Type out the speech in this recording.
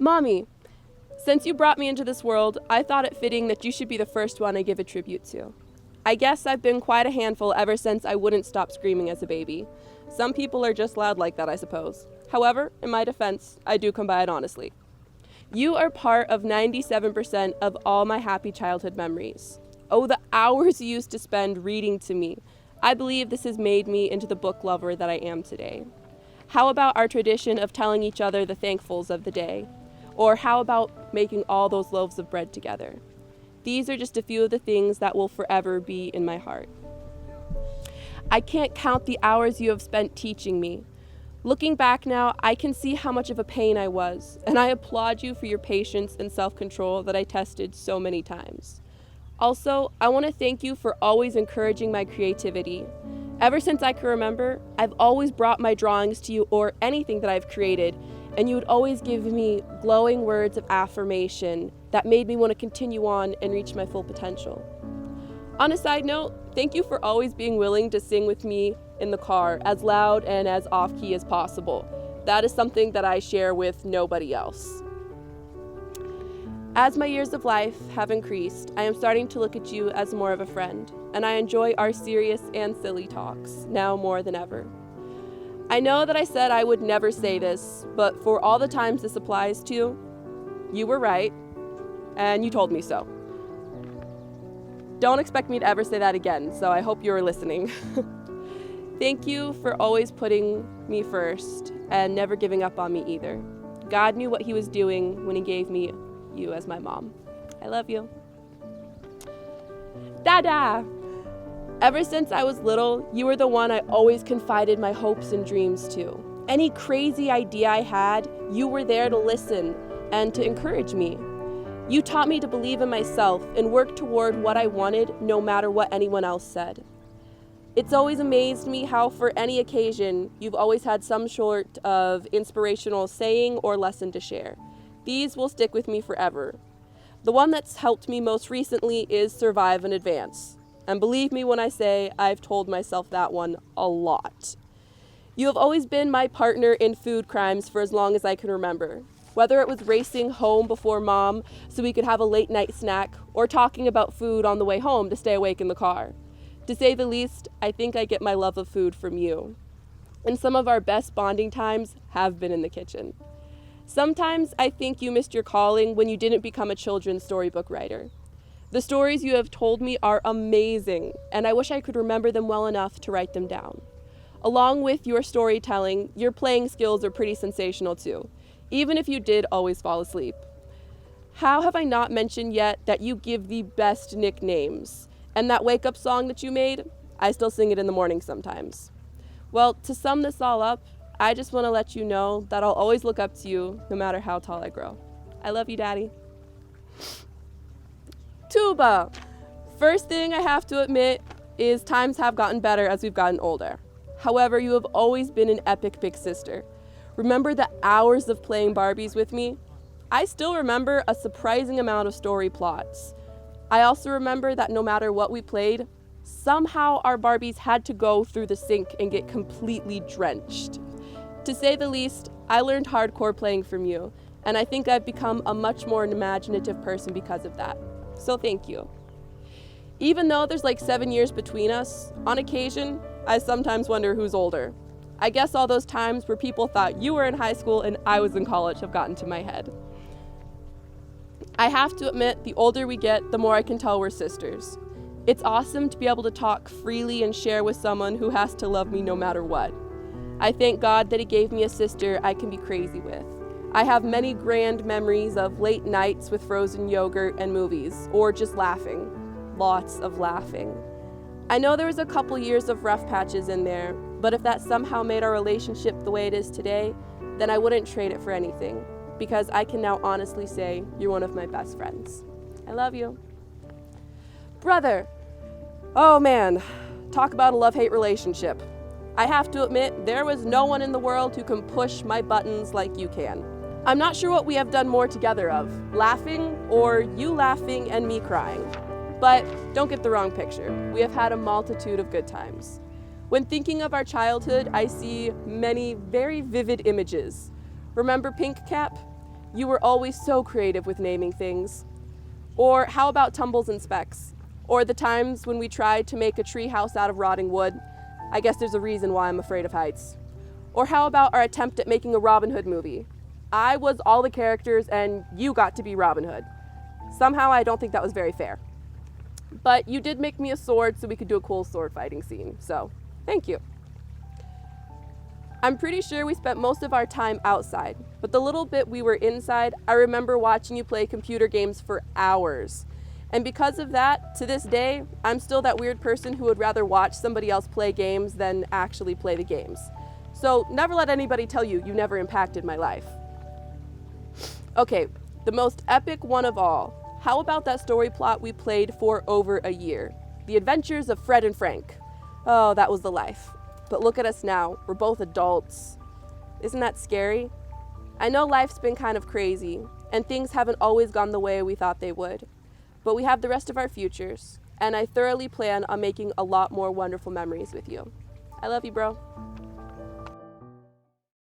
Mommy, since you brought me into this world, I thought it fitting that you should be the first one I give a tribute to. I guess I've been quite a handful ever since I wouldn't stop screaming as a baby. Some people are just loud like that, I suppose. However, in my defense, I do come by it honestly. You are part of 97% of all my happy childhood memories. Oh, the hours you used to spend reading to me. I believe this has made me into the book lover that I am today. How about our tradition of telling each other the thankfuls of the day? Or how about making all those loaves of bread together? These are just a few of the things that will forever be in my heart. I can't count the hours you have spent teaching me. Looking back now, I can see how much of a pain I was, and I applaud you for your patience and self-control that I tested so many times. Also, I want to thank you for always encouraging my creativity. Ever since I can remember, I've always brought my drawings to you or anything that I've created, and you would always give me glowing words of affirmation that made me want to continue on and reach my full potential. On a side note, thank you for always being willing to sing with me in the car as loud and as off-key as possible. That is something that I share with nobody else. As my years of life have increased, I am starting to look at you as more of a friend, and I enjoy our serious and silly talks now more than ever. I know that I said I would never say this, but for all the times this applies to, you were right, and you told me so. Don't expect me to ever say that again, so I hope you were listening. Thank you for always putting me first and never giving up on me either. God knew what he was doing when he gave me you as my mom. I love you. Dada! Ever since I was little, you were the one I always confided my hopes and dreams to. Any crazy idea I had, you were there to listen and to encourage me. You taught me to believe in myself and work toward what I wanted no matter what anyone else said. It's always amazed me how for any occasion, you've always had some sort of inspirational saying or lesson to share. These will stick with me forever. The one that's helped me most recently is survive and advance. And believe me when I say I've told myself that one a lot. You have always been my partner in food crimes for as long as I can remember. Whether it was racing home before mom so we could have a late night snack or talking about food on the way home to stay awake in the car. To say the least, I think I get my love of food from you. And some of our best bonding times have been in the kitchen. Sometimes I think you missed your calling when you didn't become a children's storybook writer. The stories you have told me are amazing, and I wish I could remember them well enough to write them down. Along with your storytelling, your playing skills are pretty sensational too, even if you did always fall asleep. How have I not mentioned yet that you give the best nicknames? And that wake-up song that you made, I still sing it in the morning sometimes. Well, to sum this all up, I just want to let you know that I'll always look up to you no matter how tall I grow. I love you, Daddy. Tuba! First thing I have to admit is times have gotten better as we've gotten older. However, you have always been an epic big sister. Remember the hours of playing Barbies with me? I still remember a surprising amount of story plots. I also remember that no matter what we played, somehow our Barbies had to go through the sink and get completely drenched. To say the least, I learned hardcore playing from you, and I think I've become a much more imaginative person because of that. So thank you. Even though there's like 7 years between us, on occasion, I sometimes wonder who's older. I guess all those times where people thought you were in high school and I was in college have gotten to my head. I have to admit, the older we get, the more I can tell we're sisters. It's awesome to be able to talk freely and share with someone who has to love me no matter what. I thank God that he gave me a sister I can be crazy with. I have many grand memories of late nights with frozen yogurt and movies, or just laughing. Lots of laughing. I know there was a couple years of rough patches in there, but if that somehow made our relationship the way it is today, then I wouldn't trade it for anything, because I can now honestly say you're one of my best friends. I love you. Brother. Oh man, talk about a love-hate relationship. I have to admit, there was no one in the world who can push my buttons like you can. I'm not sure what we have done more together of, laughing or you laughing and me crying. But don't get the wrong picture. We have had a multitude of good times. When thinking of our childhood, I see many very vivid images. Remember Pink Cap? You were always so creative with naming things. Or how about tumbles and specks? Or the times when we tried to make a tree house out of rotting wood? I guess there's a reason why I'm afraid of heights. Or how about our attempt at making a Robin Hood movie? I was all the characters and you got to be Robin Hood. Somehow I don't think that was very fair. But you did make me a sword so we could do a cool sword fighting scene, so thank you. I'm pretty sure we spent most of our time outside, but the little bit we were inside, I remember watching you play computer games for hours. And because of that, to this day, I'm still that weird person who would rather watch somebody else play games than actually play the games. So never let anybody tell you you never impacted my life. Okay, the most epic one of all. How about that story plot we played for over a year? The Adventures of Fred and Frank. Oh, that was the life. But look at us now. We're both adults. Isn't that scary? I know life's been kind of crazy, and things haven't always gone the way we thought they would. But we have the rest of our futures, and I thoroughly plan on making a lot more wonderful memories with you. I love you, bro.